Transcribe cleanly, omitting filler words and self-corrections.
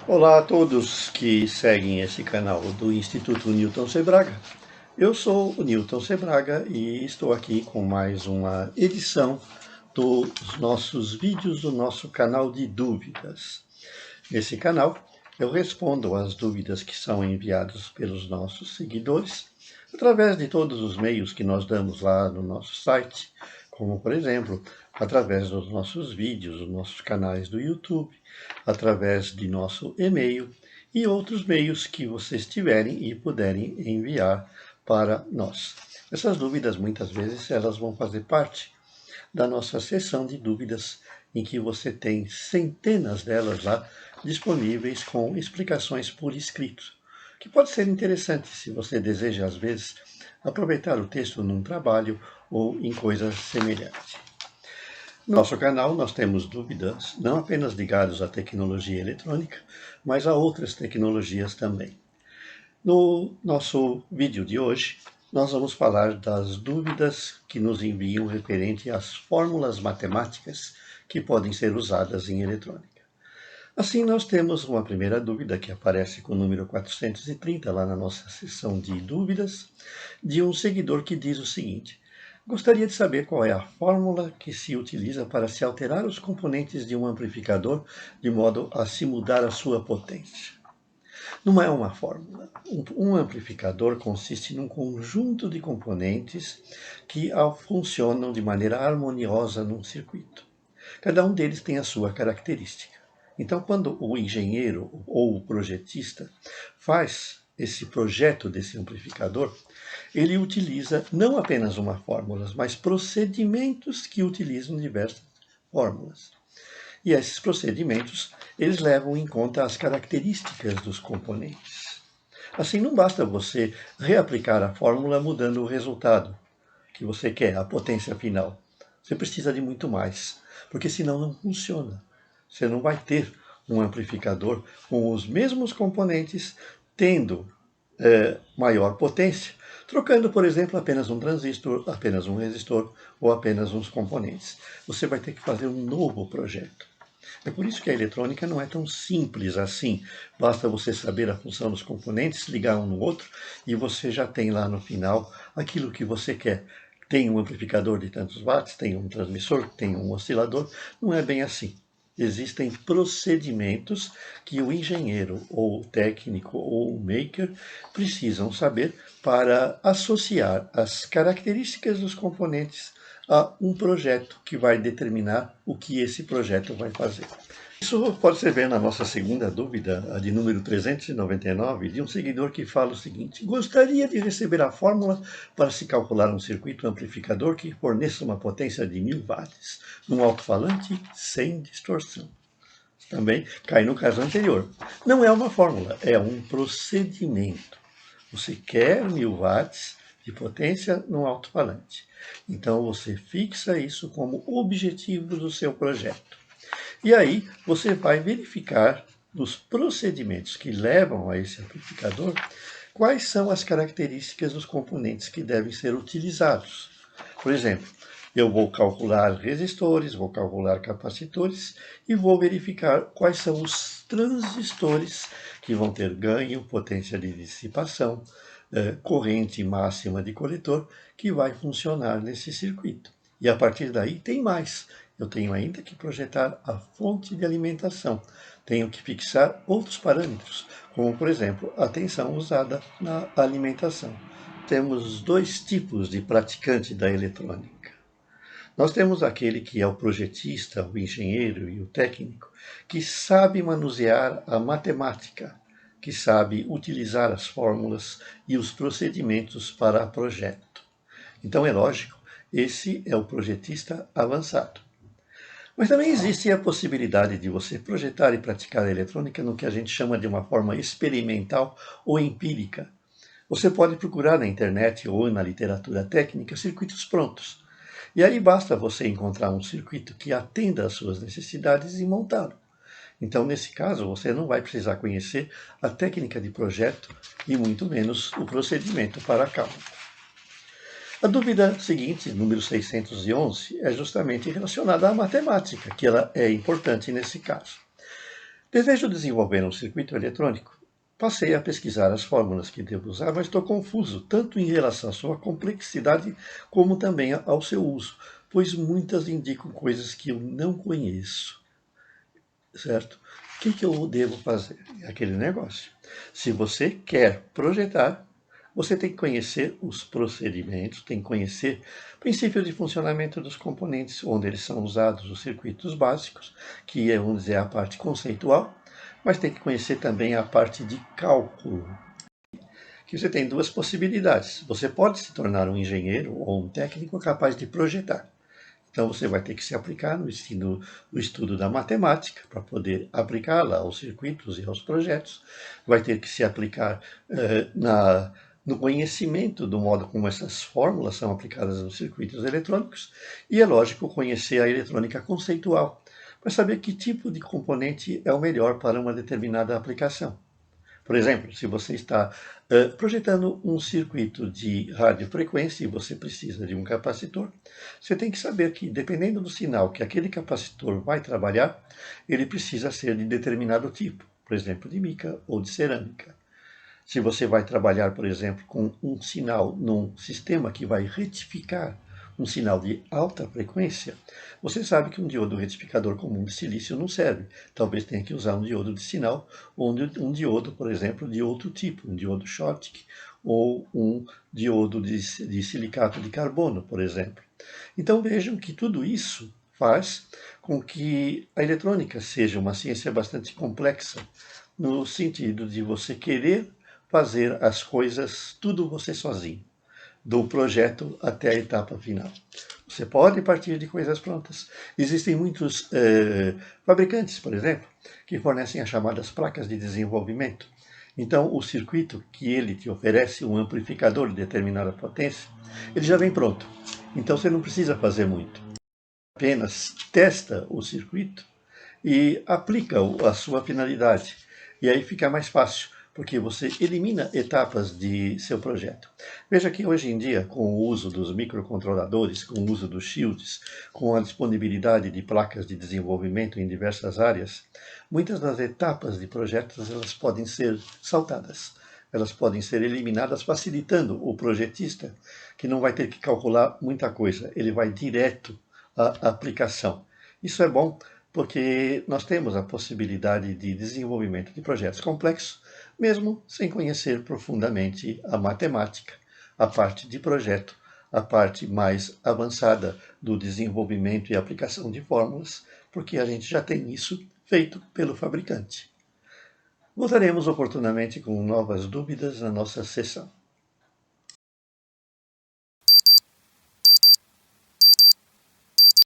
Olá a todos que seguem esse canal do Instituto Newton Sebraga. Eu sou o Newton Sebraga e estou aqui com mais uma edição dos nossos vídeos do nosso canal de dúvidas. Nesse canal eu respondo às dúvidas que são enviadas pelos nossos seguidores através de todos os meios que nós damos lá no nosso site, como por exemplo, através dos nossos vídeos, dos nossos canais do YouTube, através de nosso e-mail e outros meios que vocês tiverem e puderem enviar para nós. Essas dúvidas, muitas vezes, elas vão fazer parte da nossa sessão de dúvidas, em que você tem centenas delas lá disponíveis com explicações por escrito, que pode ser interessante se você deseja, às vezes, aproveitar o texto num trabalho ou em coisa semelhante. No nosso canal nós temos dúvidas não apenas ligadas à tecnologia eletrônica, mas a outras tecnologias também. No nosso vídeo de hoje, nós vamos falar das dúvidas que nos enviam referente às fórmulas matemáticas que podem ser usadas em eletrônica. Assim, nós temos uma primeira dúvida que aparece com o número 430 lá na nossa seção de dúvidas, de um seguidor que diz o seguinte: gostaria de saber qual é a fórmula que se utiliza para se alterar os componentes de um amplificador de modo a se mudar a sua potência. Não é uma fórmula. Um amplificador consiste num conjunto de componentes que funcionam de maneira harmoniosa num circuito. Cada um deles tem a sua característica. Então, quando o engenheiro ou o projetista faz esse projeto desse amplificador, ele utiliza não apenas uma fórmula, mas procedimentos que utilizam diversas fórmulas. E esses procedimentos, eles levam em conta as características dos componentes. Assim, não basta você reaplicar a fórmula mudando o resultado que você quer, a potência final. Você precisa de muito mais, porque senão não funciona. Você não vai ter um amplificador com os mesmos componentes, tendo maior potência, trocando, por exemplo, apenas um transistor, apenas um resistor ou apenas uns componentes. Você vai ter que fazer um novo projeto. É por isso que a eletrônica não é tão simples assim. Basta você saber a função dos componentes, ligar um no outro e você já tem lá no final aquilo que você quer. Tem um amplificador de tantos watts, tem um transmissor, tem um oscilador. Não é bem assim. Existem procedimentos que o engenheiro, ou o técnico, ou o maker precisam saber para associar as características dos componentes a um projeto que vai determinar o que esse projeto vai fazer. Isso pode ser ver na nossa segunda dúvida, a de número 399, de um seguidor que fala o seguinte: gostaria de receber a fórmula para se calcular um circuito amplificador que forneça uma potência de 1000 watts, num alto-falante sem distorção. Também cai no caso anterior. Não é uma fórmula, é um procedimento. Você quer 1000 watts de potência num alto-falante. Então você fixa isso como objetivo do seu projeto. E aí você vai verificar nos procedimentos que levam a esse amplificador quais são as características dos componentes que devem ser utilizados. Por exemplo, eu vou calcular resistores, vou calcular capacitores e vou verificar quais são os transistores que vão ter ganho, potência de dissipação, corrente máxima de coletor, que vai funcionar nesse circuito. E a partir daí tem mais. Eu tenho ainda que projetar a fonte de alimentação. Tenho que fixar outros parâmetros, como, por exemplo, a tensão usada na alimentação. Temos dois tipos de praticante da eletrônica. Nós temos aquele que é o projetista, o engenheiro e o técnico, que sabe manusear a matemática, que sabe utilizar as fórmulas e os procedimentos para projeto. Então, é lógico, esse é o projetista avançado. Mas também existe a possibilidade de você projetar e praticar a eletrônica no que a gente chama de uma forma experimental ou empírica. Você pode procurar na internet ou na literatura técnica circuitos prontos. E aí basta você encontrar um circuito que atenda às suas necessidades e montá-lo. Então, nesse caso, você não vai precisar conhecer a técnica de projeto e muito menos o procedimento para cálculo. A dúvida seguinte, número 611, é justamente relacionada à matemática, que ela é importante nesse caso. Desejo desenvolver um circuito eletrônico. Passei a pesquisar as fórmulas que devo usar, mas estou confuso, tanto em relação à sua complexidade, como também ao seu uso, pois muitas indicam coisas que eu não conheço, certo? O que eu devo fazer? É aquele negócio. Se você quer projetar, você tem que conhecer os procedimentos, tem que conhecer princípios de funcionamento dos componentes, onde eles são usados, os circuitos básicos, que é, vamos dizer, a parte conceitual, mas tem que conhecer também a parte de cálculo, que você tem duas possibilidades. Você pode se tornar um engenheiro ou um técnico capaz de projetar. Então você vai ter que se aplicar no estudo da matemática para poder aplicá-la aos circuitos e aos projetos. Vai ter que se aplicar no conhecimento do modo como essas fórmulas são aplicadas nos circuitos eletrônicos. E é lógico conhecer a eletrônica conceitual, para saber que tipo de componente é o melhor para uma determinada aplicação. Por exemplo, se você está projetando um circuito de radiofrequência e você precisa de um capacitor, você tem que saber que, dependendo do sinal que aquele capacitor vai trabalhar, ele precisa ser de determinado tipo, por exemplo, de mica ou de cerâmica. Se você vai trabalhar, por exemplo, com um sinal num sistema que vai retificar um sinal de alta frequência, você sabe que um diodo retificador comum de silício não serve. Talvez tenha que usar um diodo de sinal ou um diodo, por exemplo, de outro tipo, um diodo Schottky ou um diodo de silicato de carbono, por exemplo. Então vejam que tudo isso faz com que a eletrônica seja uma ciência bastante complexa, no sentido de você querer fazer as coisas tudo você sozinho, do projeto até a etapa final. Você pode partir de coisas prontas. Existem muitos fabricantes, por exemplo, que fornecem as chamadas placas de desenvolvimento. Então, o circuito que ele te oferece, um amplificador de determinada potência, ele já vem pronto. Então, você não precisa fazer muito. Apenas testa o circuito e aplica a sua finalidade. E aí fica mais fácil, porque você elimina etapas de seu projeto. Veja que hoje em dia, com o uso dos microcontroladores, com o uso dos shields, com a disponibilidade de placas de desenvolvimento em diversas áreas, muitas das etapas de projetos elas podem ser saltadas. Elas podem ser eliminadas, facilitando o projetista, que não vai ter que calcular muita coisa, ele vai direto à aplicação. Isso é bom porque nós temos a possibilidade de desenvolvimento de projetos complexos, mesmo sem conhecer profundamente a matemática, a parte de projeto, a parte mais avançada do desenvolvimento e aplicação de fórmulas, porque a gente já tem isso feito pelo fabricante. Voltaremos oportunamente com novas dúvidas na nossa sessão.